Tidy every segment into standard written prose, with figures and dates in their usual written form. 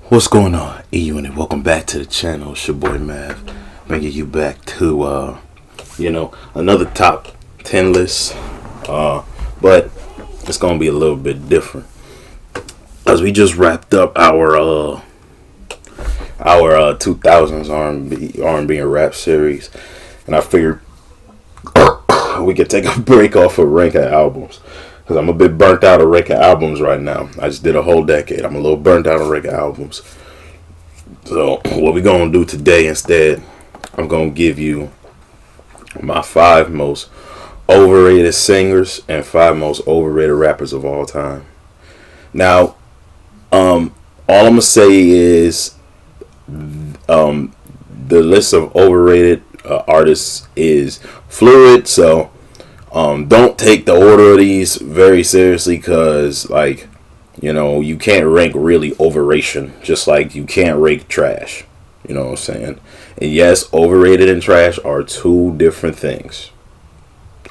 What's going on, E-Unit? Welcome back to the channel. It's your boy Mav, bringing you back to another top 10 list, but it's gonna be a little bit different as we just wrapped up our 2000s R&B and rap series, and I figured we could take a break off of ranking albums. Because I'm a bit burnt out of ranking albums right now. I just did a whole decade. I'm a little burnt out of ranking albums. So what we're going to do today instead, I'm going to give you my 5 most overrated singers and 5 most overrated rappers of all time. Now, all I'm going to say is the list of overrated artists is fluid. So don't take the order of these very seriously, because you can't rank really overration, just like you can't rank trash. You know what I'm saying? And yes, overrated and trash are two different things.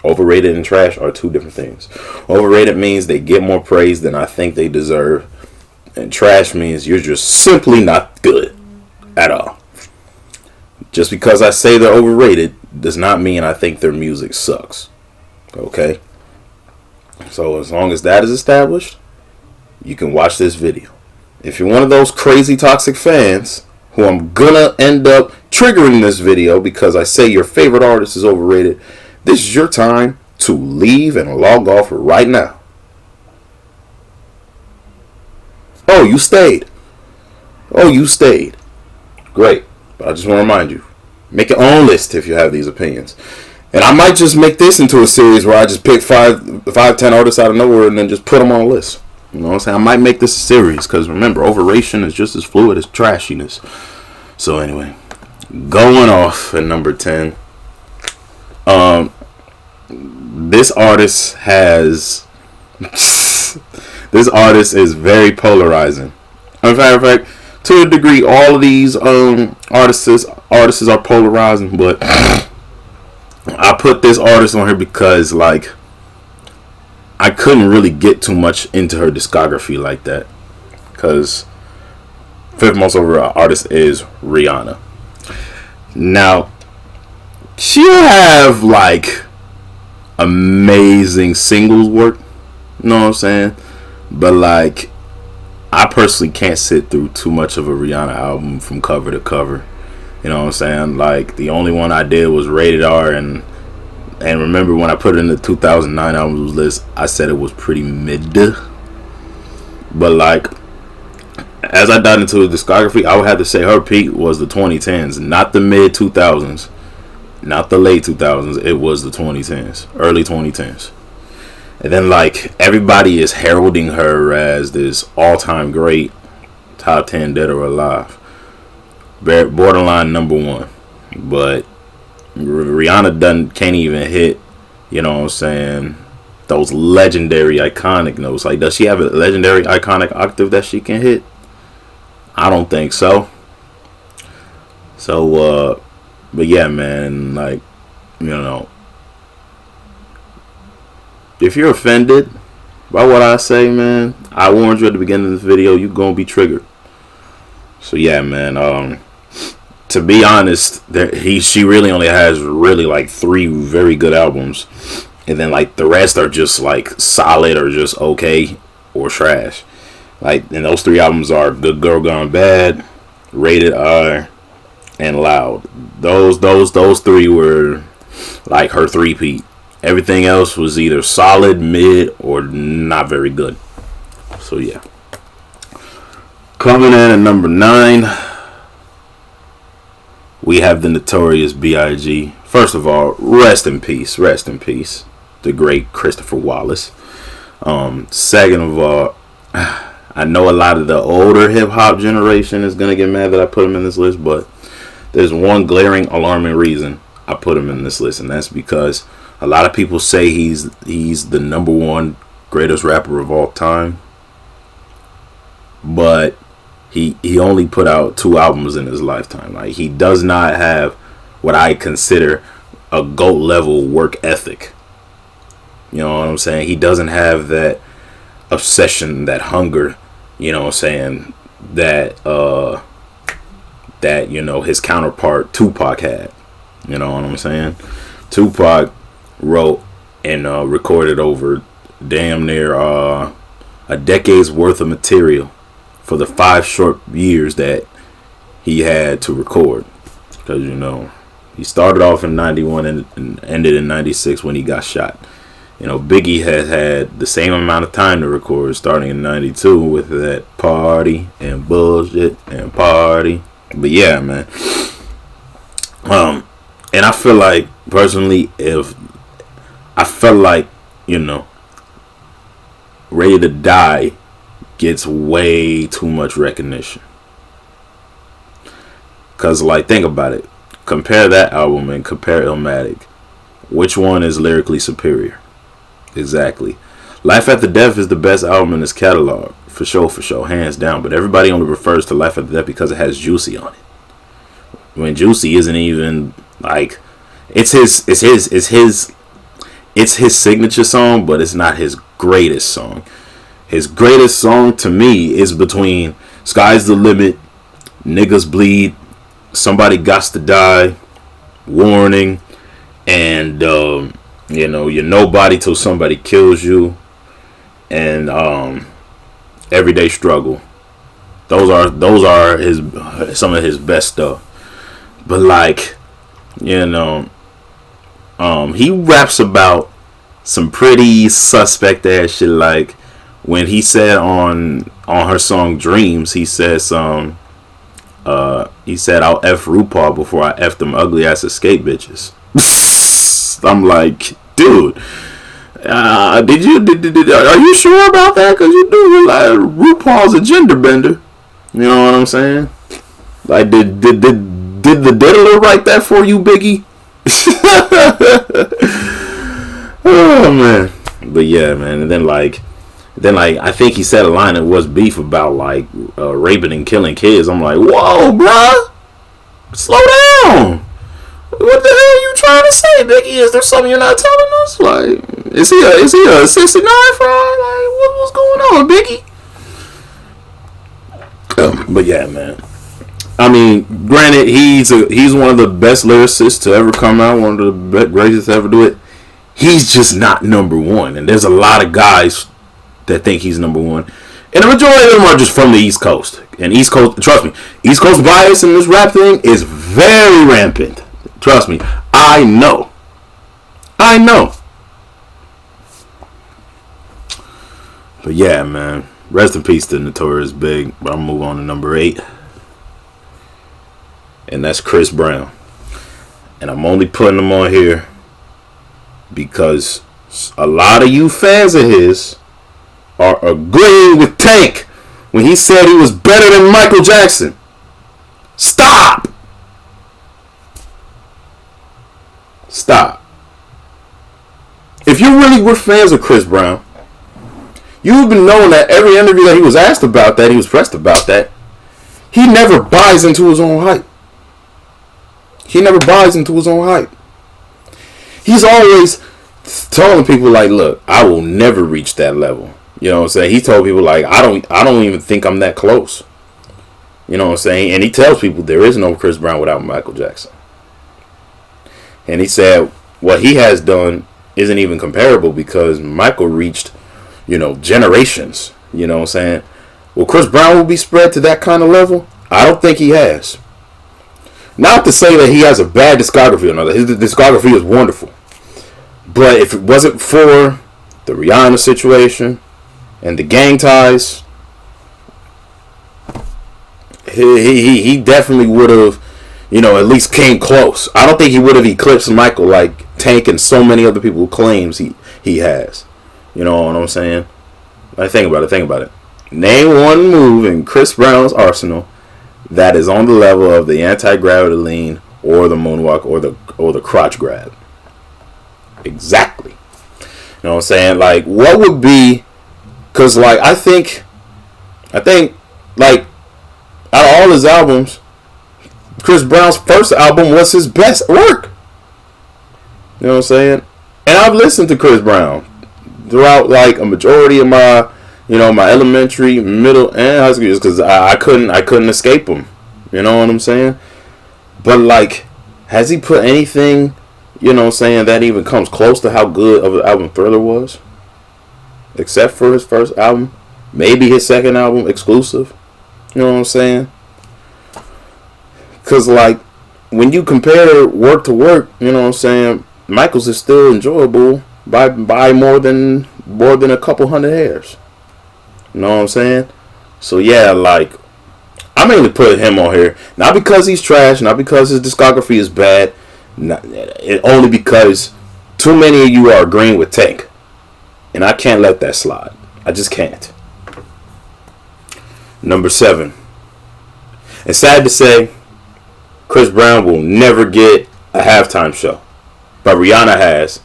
Overrated and trash are two different things. Overrated means they get more praise than I think they deserve, and trash means you're just simply not good at all. Just because I say they're overrated does not mean I think their music sucks. Okay, so as long as that is established, you can watch this video. If you're one of those crazy toxic fans who I'm gonna end up triggering this video because I say your favorite artist is overrated, this is your time to leave and log off right now. Oh, you stayed. Great. But I just want to remind you, make your own list if you have these opinions. And I might just make this into a series where I just pick 10 artists out of nowhere and then just put them on a list. You know what I'm saying? I might make this a series, because remember, overration is just as fluid as trashiness. So anyway, going off at number 10. This artist is very polarizing. In fact, to a degree, all of these artists are polarizing, but I put this artist on here because I couldn't really get too much into her discography like that, because 5th most overall artist is Rihanna. Now, she'll have amazing singles work, you know what I'm saying, but I personally can't sit through too much of a Rihanna album from cover to cover. You know what I'm saying? The only one I did was Rated R, and remember when I put it in the 2009 albums list, I said it was pretty mid. But as I dived into the discography, I would have to say her peak was the 2010s, not the mid 2000s, not the late 2000s. It was the 2010s, early 2010s. And then everybody is heralding her as this all-time great, top 10 dead or alive, borderline number 1. But Rihanna can't even hit, you know what I'm saying, those legendary iconic notes. Does she have a legendary iconic octave that she can hit? I don't think so. So but yeah, man, if you're offended by what I say, man, I warned you at the beginning of this video, you're gonna be triggered. So yeah, man, to be honest, she really only has 3 very good albums, and then the rest are just solid or just okay or trash. And those 3 albums are Good Girl Gone Bad, Rated R, and Loud. Those 3 were her three-peat. Everything else was either solid, mid, or not very good. So yeah, coming in at number 9. We have the notorious B.I.G. First of all, rest in peace, the great Christopher Wallace. Second of all, I know a lot of the older hip hop generation is gonna get mad that I put him in this list, but there's one glaring, alarming reason I put him in this list, and that's because a lot of people say he's the number 1 greatest rapper of all time, but he only put out 2 albums in his lifetime. He does not have what I consider a GOAT level work ethic. You know what I'm saying? He doesn't have that obsession, that hunger, you know what I'm saying, that his counterpart Tupac had. You know what I'm saying? Tupac wrote and recorded over damn near a decade's worth of material for the 5 short years that he had to record. Because he started off in 91 and ended in 96 when he got shot. Biggie has had the same amount of time to record, starting in 92 with that party and bullshit and party. But yeah, man. And I feel like, personally, Ready to Die gets way too much recognition. Because, think about it. Compare that album and compare Illmatic. Which one is lyrically superior? Exactly. Life After Death is the best album in his catalog. For sure, hands down. But everybody only refers to Life After Death because it has Juicy on it. When Juicy isn't even, it's his signature song, but it's not his greatest song. His greatest song to me is between Sky's the Limit, Niggas Bleed, Somebody Gots to Die, Warning, and You're Nobody Till Somebody Kills You, and Everyday Struggle. Those are some of his best stuff. But he raps about some pretty suspect ass shit. Like when he said on her song Dreams, he said I'll F RuPaul before I F them ugly ass escape bitches. I'm like, dude, are you sure about that? Because you do realize RuPaul's a gender bender. You know what I'm saying? Like, did the diddler write that for you, Biggie? Oh man. But yeah, man. And then I think he said a line that was beef about raping and killing kids. I'm like, whoa, bruh, slow down. What the hell are you trying to say, Biggie? Is there something you're not telling us? Is he a 69 fraud? What's going on, Biggie? But yeah, man. I mean, granted, he's one of the best lyricists to ever come out, one of the greatest to ever do it. He's just not number one, and there's a lot of guys that think he's number one, and the majority of them are just from the East Coast. And East Coast, trust me, East Coast bias in this rap thing is very rampant. Trust me, I know. But yeah, man, rest in peace to Notorious Big. But I'll move on to number 8. And that's Chris Brown. And I'm only putting him on here because a lot of you fans of his are agreeing with Tank when he said he was better than Michael Jackson. Stop. If you really were fans of Chris Brown, you've been knowing that every interview that he was asked about that, he was pressed about that, he never buys into his own hype. He's always telling people look, I will never reach that level. You know what I'm saying? He told people I don't even think I'm that close. You know what I'm saying? And he tells people there is no Chris Brown without Michael Jackson. And he said what he has done isn't even comparable because Michael reached, generations. You know what I'm saying? Will Chris Brown will be spread to that kind of level? I don't think he has. Not to say that he has a bad discography or not. His discography is wonderful. But if it wasn't for the Rihanna situation and the gang ties, he definitely would have, at least came close. I don't think he would have eclipsed Michael like Tank and so many other people claims he has. You know what I'm saying? Think about it. Name one move in Chris Brown's arsenal that is on the level of the anti-gravity lean or the moonwalk or the crotch grab. Exactly. You know what I'm saying? What would be? Because I think out of all his albums, Chris Brown's first album was his best work. You know what I'm saying? And I've listened to Chris Brown throughout a majority of my my elementary, middle, and high school years, because I couldn't escape him. You know what I'm saying? But like, has he put anything, that even comes close to how good of an album Thriller was? Except for his first album, maybe his second album, Exclusive. You know what I'm saying? Because like, when you compare work to work, you know what I'm saying, Michael's is still enjoyable by more than a couple hundred hairs. You know what I'm saying? So yeah, like, I mainly put him on here, not because he's trash, not because his discography is bad, only because too many of you are agreeing with Tank, and I can't let that slide. I just can't. Number 7. It's sad to say, Chris Brown will never get a halftime show, but Rihanna has,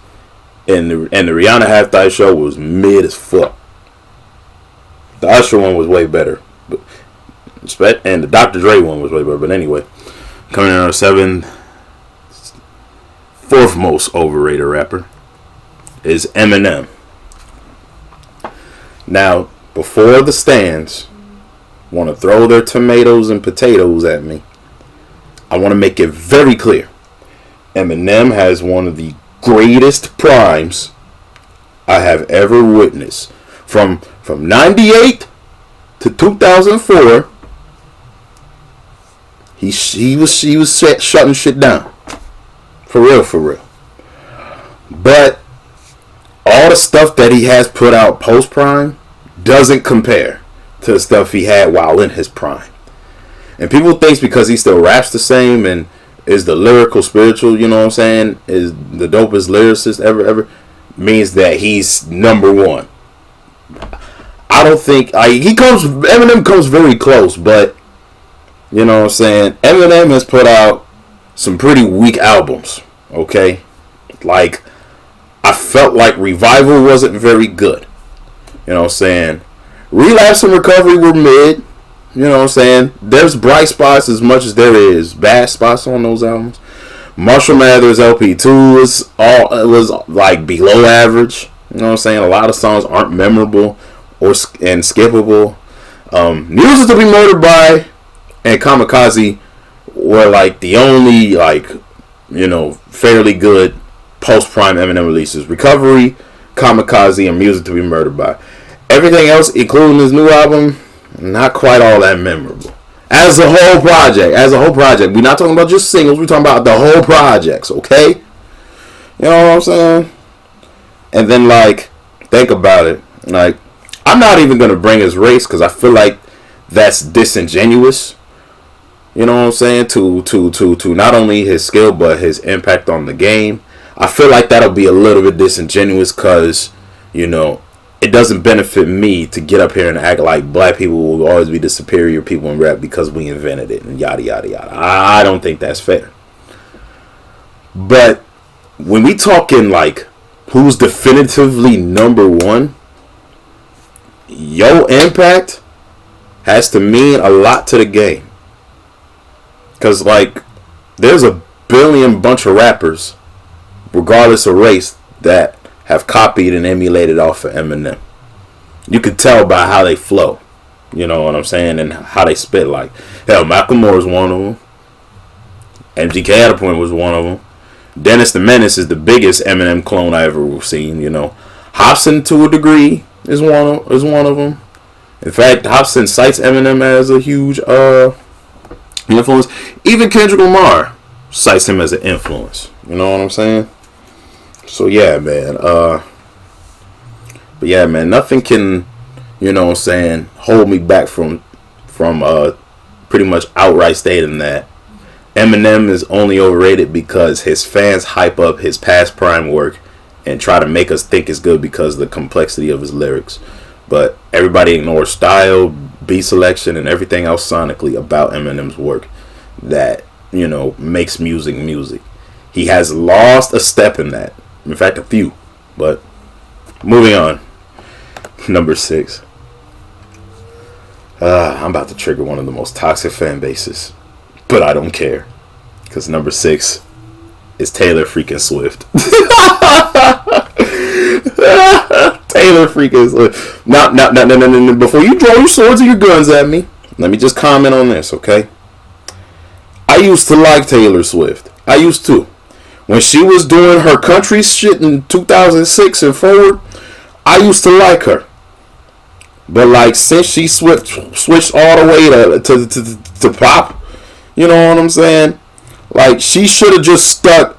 and the Rihanna halftime show was mid as fuck. The Usher one was way better, and the Dr. Dre one was way better. But anyway, coming in on 7, fourth most overrated rapper is Eminem. Now, before the stands want to throw their tomatoes and potatoes at me, I want to make it very clear. Eminem has one of the greatest primes I have ever witnessed. From 98 to 2004, he was shutting shit down. For real. But all the stuff that he has put out post prime doesn't compare to the stuff he had while in his prime. And people think because he still raps the same and is the lyrical spiritual, you know what I'm saying, is the dopest lyricist ever, means that he's number one. I don't think Eminem comes very close, but you know what I'm saying, Eminem has put out some pretty weak albums, okay? Like, I felt like Revival wasn't very good. You know what I'm saying? Relapse and Recovery were mid. You know what I'm saying? There's bright spots as much as there is bad spots on those albums. Marshall Mathers LP2 was like below average. You know what I'm saying? A lot of songs aren't memorable and skippable. Music to Be Murdered By and Kamikaze were like the only fairly good post-prime Eminem releases. Recovery, Kamikaze, and Music to Be Murdered By. Everything else, including his new album, not quite all that memorable. As a whole project. We're not talking about just singles. We're talking about the whole projects, okay? You know what I'm saying? And then, like, think about it. Like, I'm not even going to bring his race because I feel like that's disingenuous. You know what I'm saying? To not only his skill, but his impact on the game. I feel like that'll be a little bit disingenuous because, it doesn't benefit me to get up here and act like black people will always be the superior people in rap because we invented it and yada, yada, yada. I don't think that's fair. But when we talking like who's definitively number one, your impact has to mean a lot to the game. Because, like, there's a billion bunch of rappers, regardless of race, that have copied and emulated off of Eminem. You could tell by how they flow. You know what I'm saying? And how they spit. Like, hell, Malcolm Moore is one of them. MGK at a point was one of them. Dennis the Menace is the biggest Eminem clone I ever seen, Hopsin, to a degree, is one of them. In fact, Hopsin cites Eminem as a huge influence. Even Kendrick Lamar cites him as an influence. You know what I'm saying? So yeah, man. But yeah, man, nothing can, hold me back from pretty much outright stating that Eminem is only overrated because his fans hype up his past prime work and try to make us think it's good because of the complexity of his lyrics. But everybody ignores style, beat selection, and everything else sonically about Eminem's work that, makes music. He has lost a step in that. In fact, a few. But moving on. Number 6. I'm about to trigger one of the most toxic fan bases. But I don't care. Because number 6 is Taylor freaking Swift. Taylor freaking Swift. No. Before you draw your swords and your guns at me, let me just comment on this, okay? I used to like Taylor Swift. I used to. When she was doing her country shit in 2006 and forward, I used to like her. But like since she switched all the way to pop, you know what I'm saying? Like she should have just stuck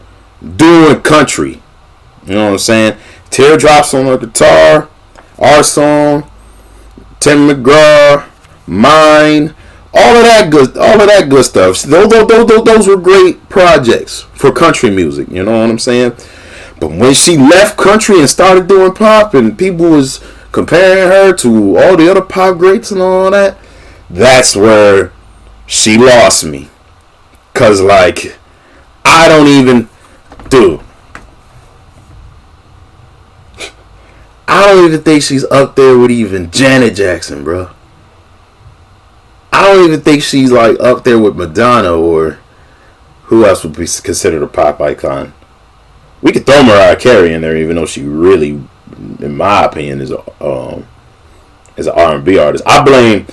doing country. You know what I'm saying? Teardrops on her guitar, Our Song, Tim McGraw, Mine, all of that good stuff. Those were great projects for country music. You know what I'm saying? But when she left country and started doing pop, and people was comparing her to all the other pop greats and all that, that's where she lost me. Cause like, I don't even think she's up there with even Janet Jackson, bro. I don't even think she's like up there with Madonna, or who else would be considered a pop icon. We could throw Mariah Carey in there, even though she really, in my opinion, is an R&B artist. I blame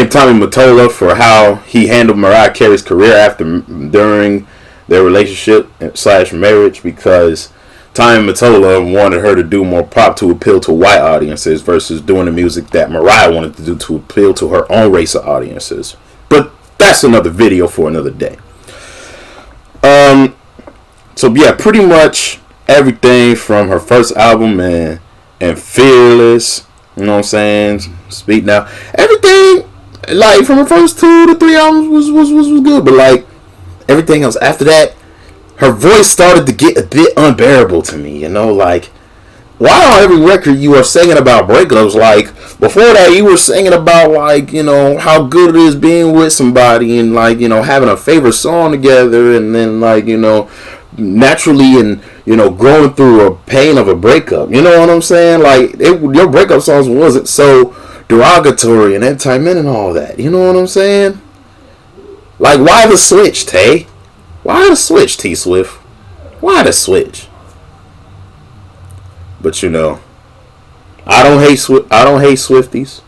Tommy Mottola for how he handled Mariah Carey's career during their relationship / marriage, because Tommy Mottola wanted her to do more pop to appeal to white audiences versus doing the music that Mariah wanted to do to appeal to her own race of audiences. But that's another video for another day. So yeah, pretty much everything from her first album and Fearless, you know what I'm saying? Speak Now. Everything like from her first 2 to 3 albums was good, but like everything else after that, her voice started to get a bit unbearable to me, you know, like why on every record you are singing about breakups? Like before that you were singing about like, you know, how good it is being with somebody and like, you know, having a favorite song together, and then like, you know, naturally and, you know, going through a pain of a breakup. You know what I'm saying? Like your breakup songs wasn't so derogatory and anti-men and all that. You know what I'm saying? Like why the switch, Tay? Why the switch, T Swift? Why the switch? But you know, I don't hate Swifties.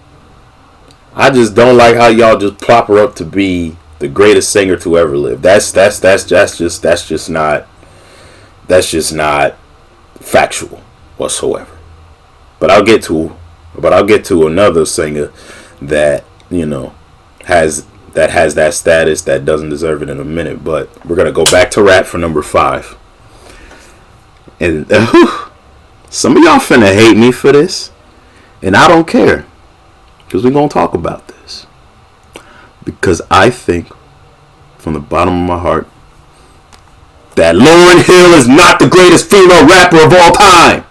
I just don't like how y'all just plop her up to be the greatest singer to ever live. That's just not factual whatsoever. But I'll get to another singer that, you know, has that status that doesn't deserve it in a minute. But we're gonna go back to rap for number 5. And some of y'all finna hate me for this, and I don't care, because we're gonna talk about this. Because I think, from the bottom of my heart, that Lauryn Hill is not the greatest female rapper of all time.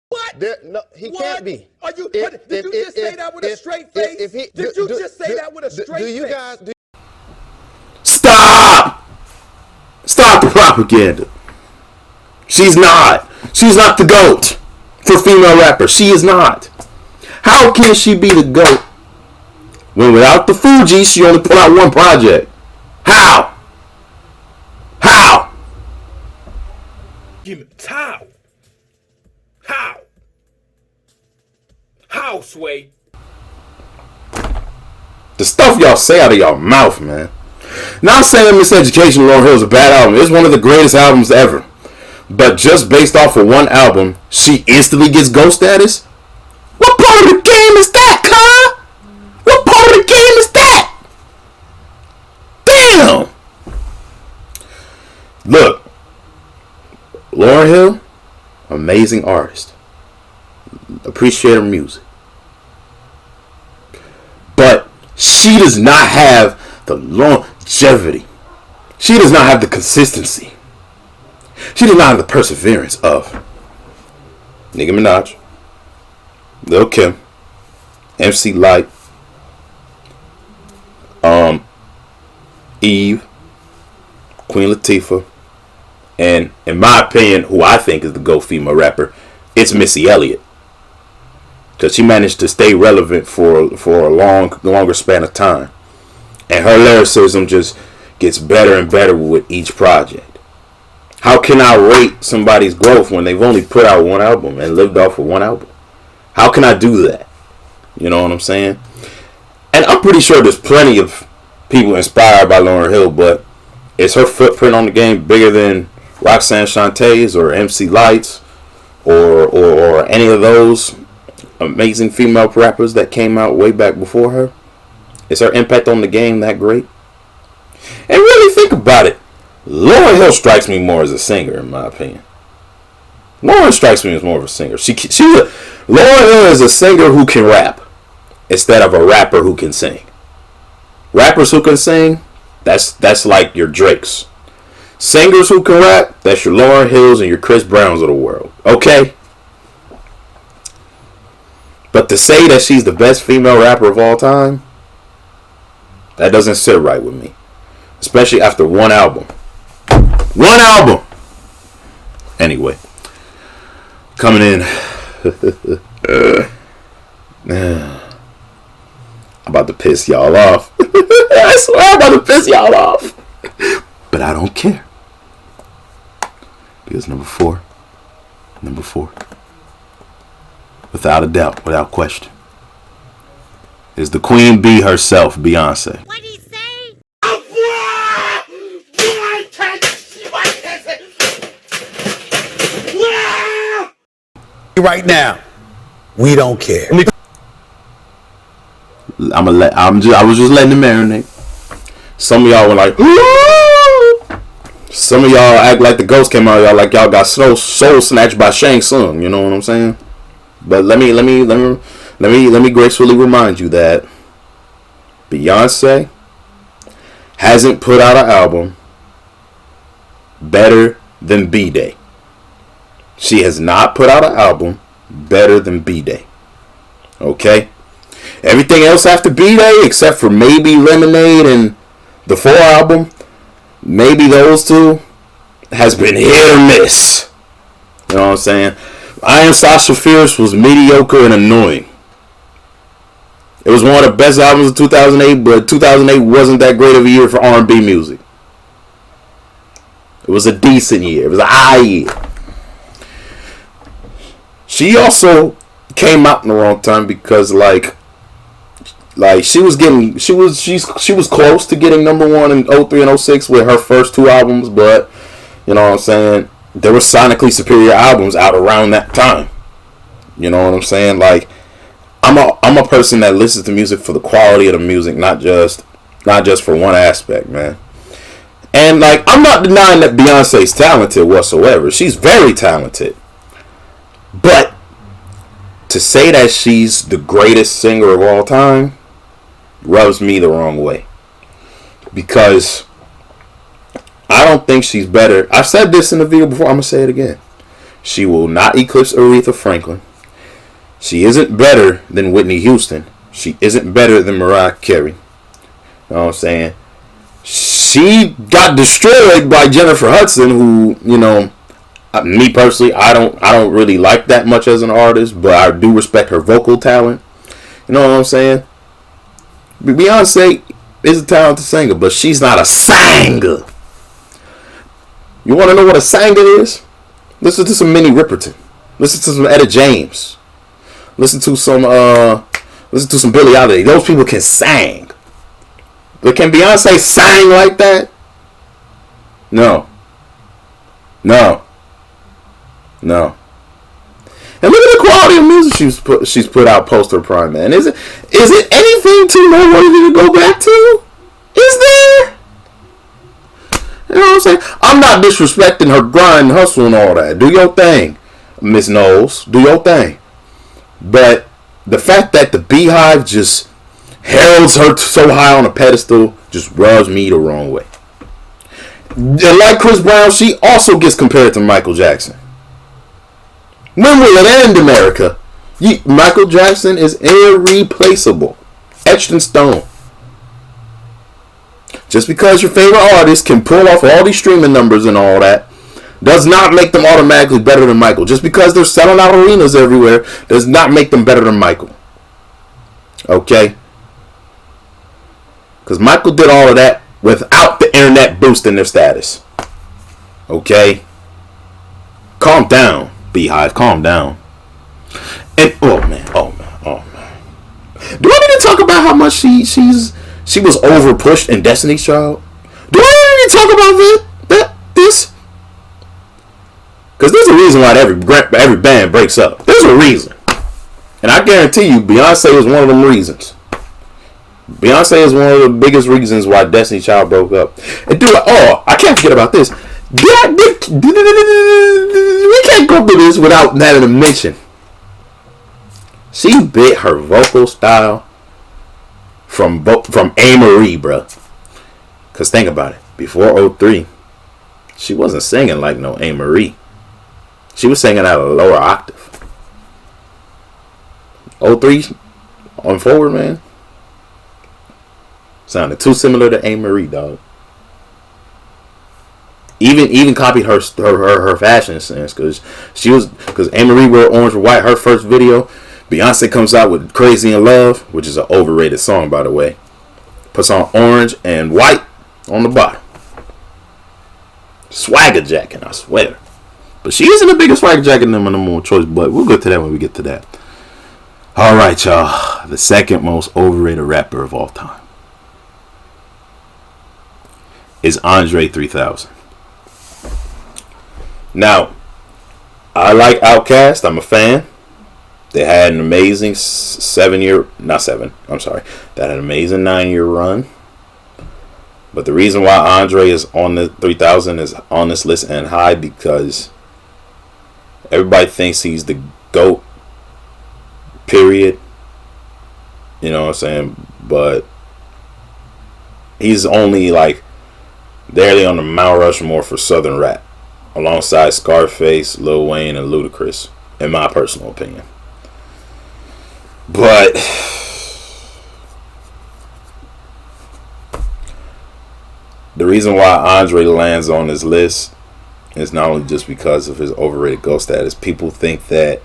What? No, he can't be. Are you? Did you just say that with a straight face? Did you just say that with a straight face? Do you guys? Stop! Stop the propaganda. She's not the GOAT for female rappers. She is not. How can she be the GOAT when without the Fugees she only put out one project? How? Give me how? How, Sway? The stuff y'all say out of y'all mouth, man. Not saying Miseducation Lauryn Hill is a bad album. It's one of the greatest albums ever. But just based off of one album, she instantly gets GOAT status? What part of the game is that, cuz? What part of the game is that? Damn! Look, Lauryn Hill, amazing artist. Appreciate her music. But she does not have the longevity. She does not have the consistency. She does not have the perseverance of Nicki Minaj, Lil Kim, MC Lyte, Eve, Queen Latifah, and in my opinion, who I think is the GOAT female rapper, it's Missy Elliott. Because she managed to stay relevant for a longer span of time. And her lyricism just gets better and better with each project. How can I rate somebody's growth when they've only put out one album and lived off of one album? How can I do that? You know what I'm saying? And I'm pretty sure there's plenty of people inspired by Lauryn Hill, but is her footprint on the game bigger than Roxanne Shantae's or MC Lights or any of those amazing female rappers that came out way back before her? Is her impact on the game that great? And really think about it. Lauryn Hill strikes me more as a singer, in my opinion. Lauryn strikes me as more of a singer. Lauryn Hill is a singer who can rap instead of a rapper who can sing. Rappers who can sing, that's like your Drakes. Singers who can rap, that's your Lauryn Hills and your Chris Browns of the world. Okay? But to say that she's the best female rapper of all time, that doesn't sit right with me. Especially after one album. One album! Anyway. Coming in. I'm about to piss y'all off. I swear I'm about to piss y'all off. But I don't care. Because number four, without a doubt, without question, is the Queen Bee herself, Beyonce. What'd he say? Right now, we don't care. I was just letting it marinate. Some of y'all were like, ooh! Some of y'all act like the ghost came out of y'all, like y'all got soul snatched by Shang Tsung. You know what I'm saying? But let me gracefully remind you that Beyonce hasn't put out an album better than B-Day. She has not put out an album better than B-Day. Okay? Everything else after B-Day, except for maybe Lemonade and the 4 album, maybe those two, has been hit or miss. You know what I'm saying? I Am Sasha Fierce was mediocre and annoying. It was one of the best albums of 2008, but 2008 wasn't that great of a year for R&B music. It was a decent year. It was a high year. She also came out in the wrong time because like she was close to getting number 1 in 03 and 06 with her first 2 albums, but you know what I'm saying, there were sonically superior albums out around that time. You know what I'm saying? Like I'm a person that listens to music for the quality of the music, not just for one aspect, man. And like I'm not denying that Beyonce's talented whatsoever. She's very talented. But to say that she's the greatest singer of all time rubs me the wrong way. Because I don't think she's better. I've said this in the video before. I'm going to say it again. She will not eclipse Aretha Franklin. She isn't better than Whitney Houston. She isn't better than Mariah Carey. You know what I'm saying? She got destroyed by Jennifer Hudson, who, you know, me personally, I don't really like that much as an artist, but I do respect her vocal talent. You know what I'm saying? Beyonce is a talented singer, but she's not a singer. You want to know what a singer is? Listen to some Minnie Riperton. Listen to some Etta James. Listen to some Billie Holiday. Those people can sing. But can Beyonce sing like that? No. And look at the quality of music she's put out post her prime, man. Is it anything too noteworthy to go back to? Is there? You know what I'm saying? I'm not disrespecting her grind, hustle, and all that. Do your thing, Miss Knowles. Do your thing. But the fact that the Beehive just heralds her so high on a pedestal just rubs me the wrong way. And like Chris Brown, she also gets compared to Michael Jackson. When will it end, America? Michael Jackson is irreplaceable. Etched in stone. Just because your favorite artist can pull off all these streaming numbers and all that does not make them automatically better than Michael. Just because they're selling out arenas everywhere does not make them better than Michael. Okay? Because Michael did all of that without the internet boosting their status. Okay? Calm down, Beehive. Calm down. And oh man. Do I need to talk about how much she was over pushed in Destiny's Child? Do I need to talk about this? Because there's a reason why every band breaks up. There's a reason. And I guarantee you, Beyonce is one of them reasons. Beyonce is one of the biggest reasons why Destiny's Child broke up. And dude, I can't forget about this. We can't go through this without having to mention. She bit her vocal style from A. Marie, bro. Because think about it. Before 03, she wasn't singing like no A. Marie. She was singing at a lower octave. 03 on forward, man. Sounded too similar to A. Marie, dog. Even copied her fashion sense, because A. Marie wore orange and white. Her first video, Beyonce comes out with "Crazy in Love," which is an overrated song, by the way. Puts on orange and white on the bottom. Swagger jacking, I swear. But she isn't the biggest swagger jacking them on the more choice, but we'll get to that when we get to that. All right, y'all. The second most overrated rapper of all time is Andre 3000. Now, I like Outkast. I'm a fan. They had an amazing 9-year run. But the reason why Andre is on the 3000 is on this list and high because everybody thinks he's the GOAT. Period. You know what I'm saying? But he's only like barely on the Mount Rushmore for Southern rap, alongside Scarface, Lil Wayne, and Ludacris, in my personal opinion. But the reason why Andre lands on this list is not only just because of his overrated GOAT status. People think that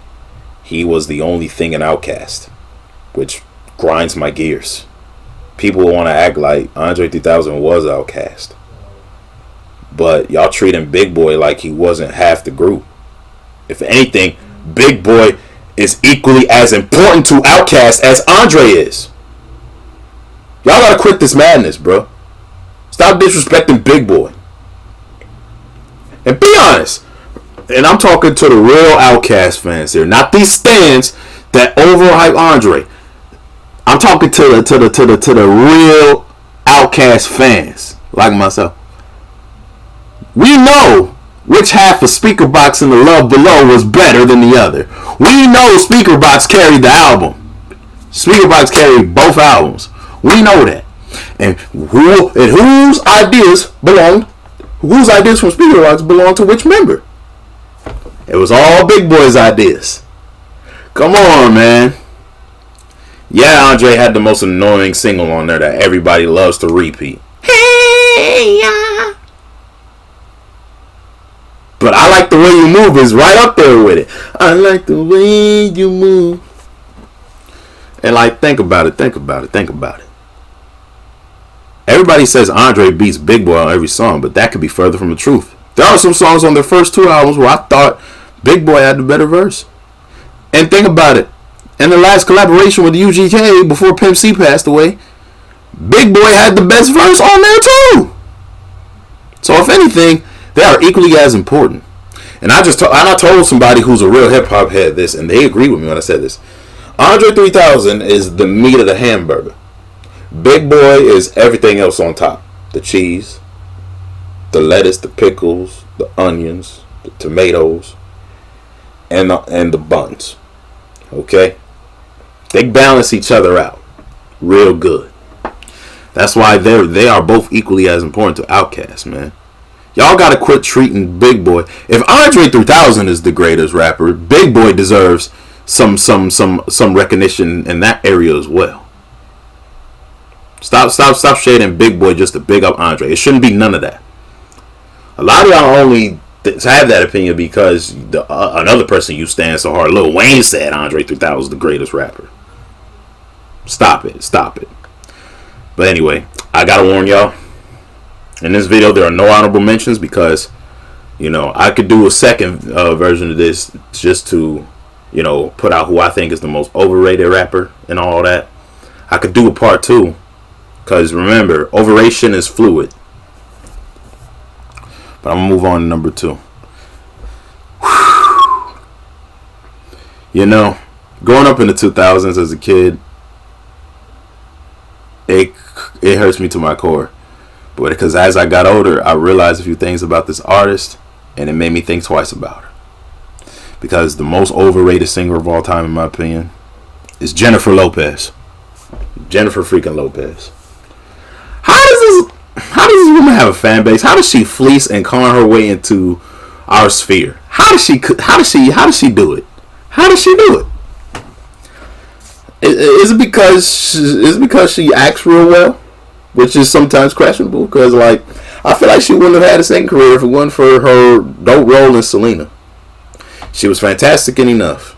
he was the only thing in Outkast, which grinds my gears. People want to act like Andre 3000 was Outkast, but y'all treating Big Boy like he wasn't half the group. If anything, Big Boy is equally as important to Outkast as Andre is. Y'all gotta quit this madness, bro. Stop disrespecting Big Boy. And be honest. And I'm talking to the real Outkast fans here, not these stands that overhype Andre. I'm talking to the real Outkast fans, like myself. We know which half of Speakerbox and the Love Below was better than the other. We know Speakerbox carried the album. Speakerbox carried both albums. We know that. And whose ideas from Speakerbox belonged to which member? It was all Big Boy's ideas. Come on, man. Yeah, Andre had the most annoying single on there that everybody loves to repeat. Hey, yeah. But I Like the Way You Move is right up there with it. I like the way you move. And like, think about it. Everybody says Andre beats Big Boy on every song, but that could be further from the truth. There are some songs on their first two albums where I thought Big Boy had the better verse. And think about it. In the last collaboration with UGK before Pimp C passed away, Big Boy had the best verse on there too. So if anything, they are equally as important. And I told somebody who's a real hip hop head this, and they agreed with me when I said this. Andre 3000 is the meat of the hamburger. Big Boy is everything else on top. The cheese, the lettuce, the pickles, the onions, the tomatoes, and the buns. Okay? They balance each other out real good. That's why they are both equally as important to Outkast, man. Y'all gotta quit treating Big Boy. If Andre 3000 is the greatest rapper, Big Boy deserves some recognition in that area as well. Stop shading Big Boy just to big up Andre. It shouldn't be none of that. A lot of y'all only have that opinion because another person you stand so hard, Lil Wayne, said Andre 3000 is the greatest rapper. Stop it. But anyway, I gotta warn y'all. In this video, there are no honorable mentions because, I could do a second version of this just to, put out who I think is the most overrated rapper and all that, I could do a part 2. Because remember, overration is fluid. But I'm going to move on to number 2. Growing up in the 2000s as a kid, it hurts me to my core. But because as I got older, I realized a few things about this artist, and it made me think twice about her. Because the most overrated singer of all time, in my opinion, is Jennifer Lopez. Jennifer freaking Lopez. How does this woman have a fan base? How does she fleece and con her way into our sphere? How does she do it? How does she do it? Is it because she acts real well, which is sometimes questionable? Because I feel like she wouldn't have had a second career if it wasn't for her dope role in Selena. She was fantastic in Enough.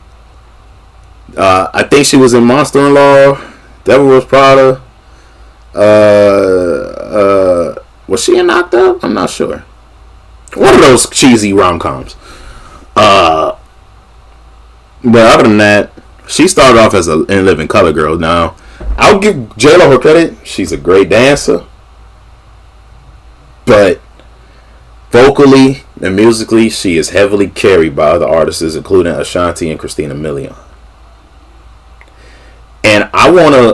I think she was in Monster in Law, Devil Wears Prada. Was she in Knocked Up? I'm not sure. One of those cheesy rom-coms. But other than that, she started off as a In Living Color girl. Now, I'll give JayZ her credit. She's a great dancer. But vocally and musically, she is heavily carried by other artists, including Ashanti and Christina Milian. And I wanna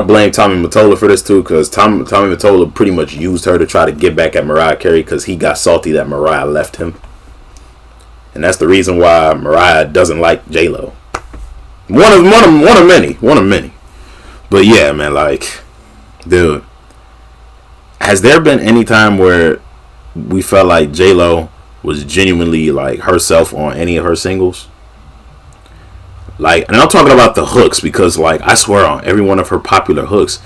blame Tommy Mottola for this too, because Tommy Mottola pretty much used her to try to get back at Mariah Carey because he got salty that Mariah left him. And that's the reason why Mariah doesn't like JLo. One of many. But yeah, man, dude, has there been any time where we felt like JLo was genuinely herself on any of her singles? And I'm talking about the hooks, because I swear on every one of her popular hooks,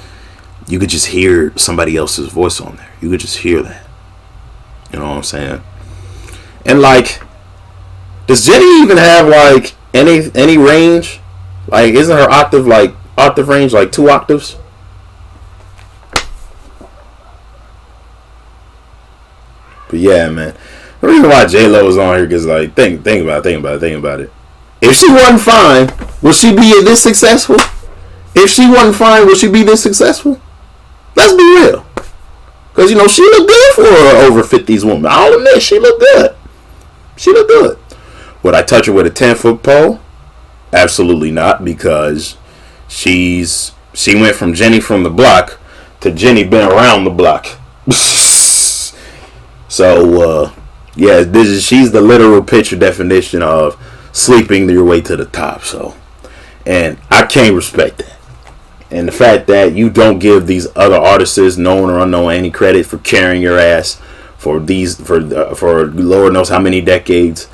you could just hear somebody else's voice on there. You could just hear that. You know what I'm saying? And does Jenny even have any range? Isn't her octave range 2 octaves? But yeah, man. The reason why JLo is on here is think about it. If she wasn't fine, would she be this successful? If she wasn't fine, would she be this successful? Let's be real. Because, she looked good for an over 50s woman. I'll admit, she looked good. Would I touch her with a 10-foot pole? Absolutely not, because she went from Jenny from the block to Jenny been around the block. So, she's the literal picture definition of sleeping your way to the top. So, and I can't respect that. And the fact that you don't give these other artists, known or unknown, any credit for carrying your ass for Lord knows how many decades,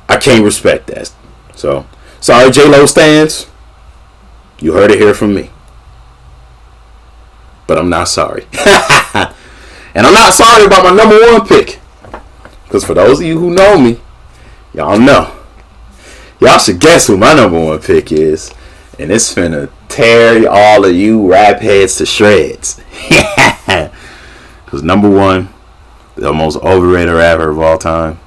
I can't respect that. So, sorry, JLo stands. You heard it here from me. But I'm not sorry. And I'm not sorry about my number 1 pick. Because for those of you who know me, y'all know. Y'all should guess who my number 1 pick is. And it's finna tear all of you rap heads to shreds. Because number 1, the most overrated rapper of all time,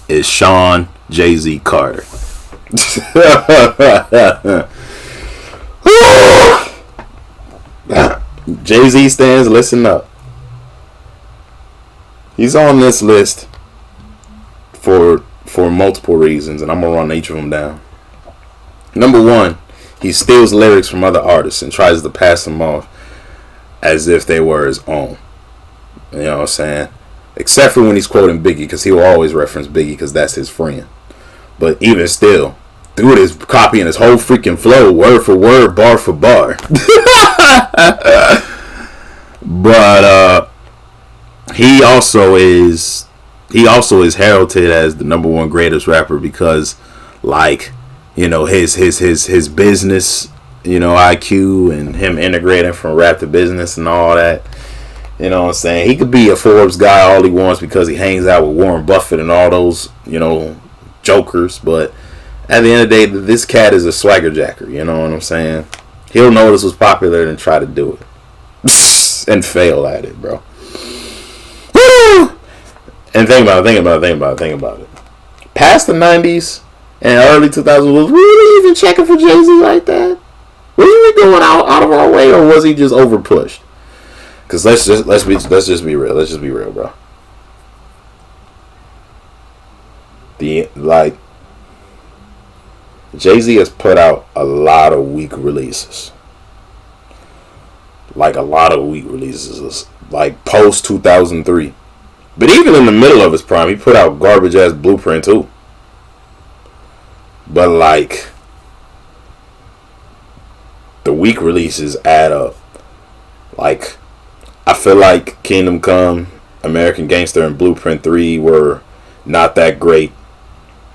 is Sean JayZ Carter. JayZ stands, listen up. He's on this list for multiple reasons, and I'm gonna run each of them down. Number 1, he steals lyrics from other artists and tries to pass them off as if they were his own. You know what I'm saying? Except for when he's quoting Biggie, because he will always reference Biggie because that's his friend. But even still, dude is copying his whole freaking flow, word for word, bar for bar. But he also is heralded as the number 1 greatest rapper because, his business, IQ, and him integrating from rap to business and all that. You know what I'm saying? He could be a Forbes guy all he wants because he hangs out with Warren Buffett and all those, jokers. But at the end of the day, this cat is a swagger jacker. You know what I'm saying? He'll notice what's popular and try to do it. And fail at it, bro. Woo! And think about it. past the 90s and early 2000s, was really even checking for JayZ like that? Was he going out of our way, or was he just over pushed? Because let's just be real. Let's just be real, bro. JayZ has put out a lot of weak releases. Like a lot of weak releases. Like post 2003. But even in the middle of his prime, he put out garbage ass Blueprint too. But like, the weak releases add up. Like, I feel like Kingdom Come, American Gangster, and Blueprint 3 were not that great.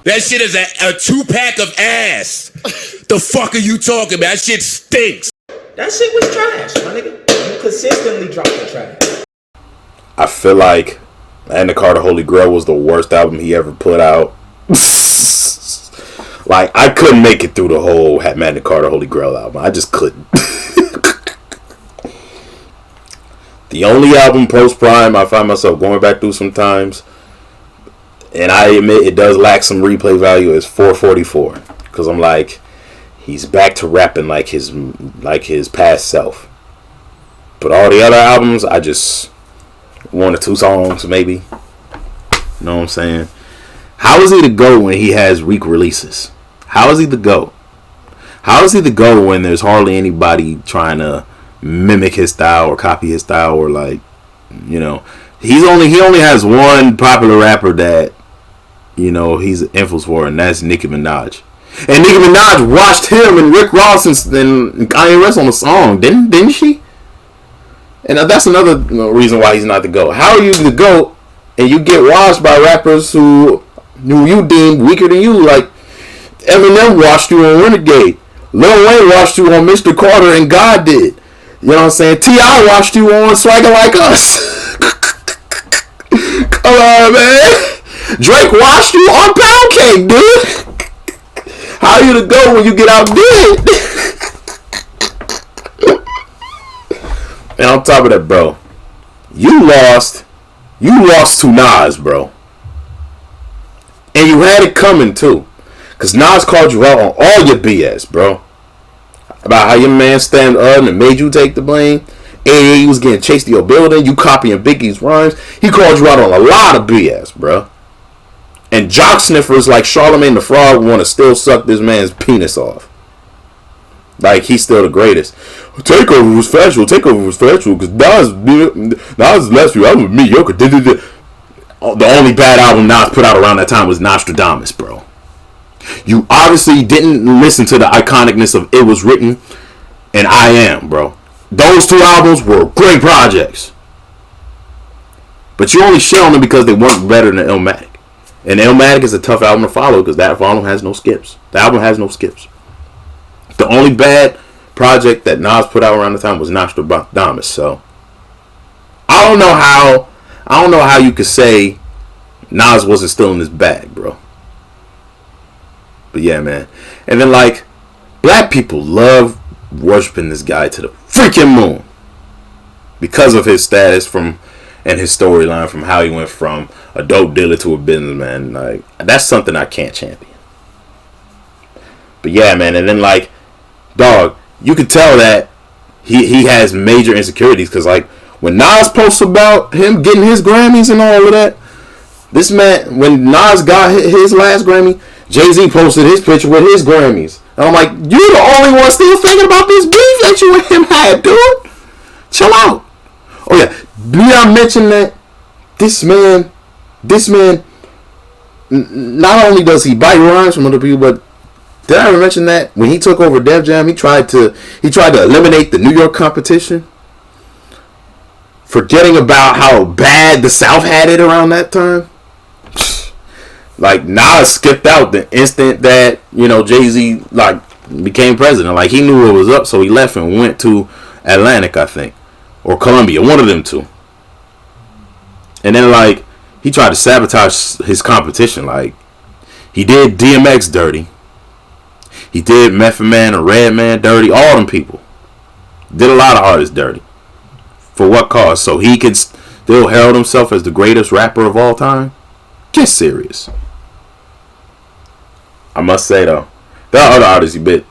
That shit is a 2-pack of ass. The fuck are you talking about? That shit stinks. That shit was trash, my nigga. You consistently drop the trash. I feel like Magna Carta Holy Grail was the worst album he ever put out. Like, I couldn't make it through the whole Magna Carta Holy Grail album. I just couldn't. The only album post-Prime I find myself going back through sometimes, and I admit it does lack some replay value, is 444. Because I'm like, he's back to rapping like his past self. But all the other albums, I just, 1 or 2 songs maybe. You know what I'm saying? How is he to go when he has weak releases? How is he to go? How is he to go when there's hardly anybody trying to mimic his style or copy his style, or like, you know, he only has one popular rapper that, you know, he's influenced for, and that's Nicki Minaj. And Nicki Minaj watched him and Rick Ross and Kanye West on the song, didn't she? And that's another reason why he's not the GOAT. How are you the GOAT and you get watched by rappers who you deem weaker than you? Like, Eminem watched you on Renegade. Lil Wayne watched you on Mr. Carter and God Did. You know what I'm saying? T.I. watched you on Swagger Like Us. Come on, man. Drake watched you on Pound Cake, dude. How are you to go when you get outdid? And on top of that, bro, you lost to Nas, bro. And you had it coming, too. Because Nas called you out on all your BS, bro. About how your man stand up and made you take the blame. And he was getting chased to your building. You copying Biggie's rhymes. He called you out on a lot of BS, bro. And jock sniffers like Charlamagne the Frog want to still suck this man's penis off. Like he's still the greatest. Takeover was factual. Because Nas left you. I was mediocre. The only bad album Nas put out around that time was Nostradamus, bro. You obviously didn't listen to the iconicness of It Was Written and I Am, bro. Those 2 albums were great projects. But you only shit on them because they weren't better than Illmatic. And Illmatic is a tough album to follow because that album has no skips. The album has no skips. The only bad project that Nas put out around the time was Nostradamus. So I don't know how you could say Nas wasn't still in his bag, bro. But yeah, man. And then, like, black people love worshiping this guy to the freaking moon because of his status and his storyline from how he went from a dope dealer to a businessman. Like, that's something I can't champion. But yeah, man. And then, like, dog, you can tell that he has major insecurities because, like, when Nas posts about him getting his Grammys and all of that, this man, when Nas got his last Grammy, JayZ posted his picture with his Grammys. And I'm like, you're the only one still thinking about this beef that you and him had, dude. Chill out. Oh, yeah. Did I mention that this man, not only does he bite rhymes from other people, but did I ever mention that when he took over Def Jam, he tried to eliminate the New York competition? Forgetting about how bad the South had it around that time. Like, Nas skipped out the instant that, you know, JayZ, like, became president. Like, he knew what was up, so he left and went to Atlantic, I think. Or Columbia, one of them two. And then, like, he tried to sabotage his competition. Like, he did DMX dirty. He did Method Man and Redman dirty. All them people. Did a lot of artists dirty. For what cause? So he could still herald himself as the greatest rapper of all time? Get serious. I must say though, there are other artists you bit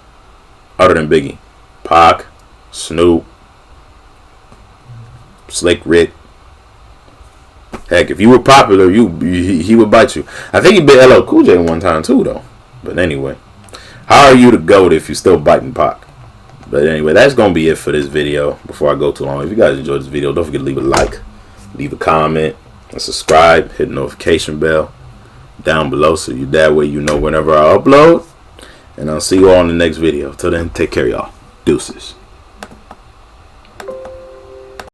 other than Biggie. Pac, Snoop, Slick Rick. Heck, if you were popular, he would bite you. I think he bit LL Cool J one time too though. But anyway, how are you the GOAT if you still biting Pac? But anyway, that's going to be it for this video. Before I go too long, if you guys enjoyed this video, don't forget to leave a like, leave a comment, and subscribe. Hit the notification bell down below so that way you know whenever I upload. And I'll see you all in the next video. Till then, take care, y'all. Deuces.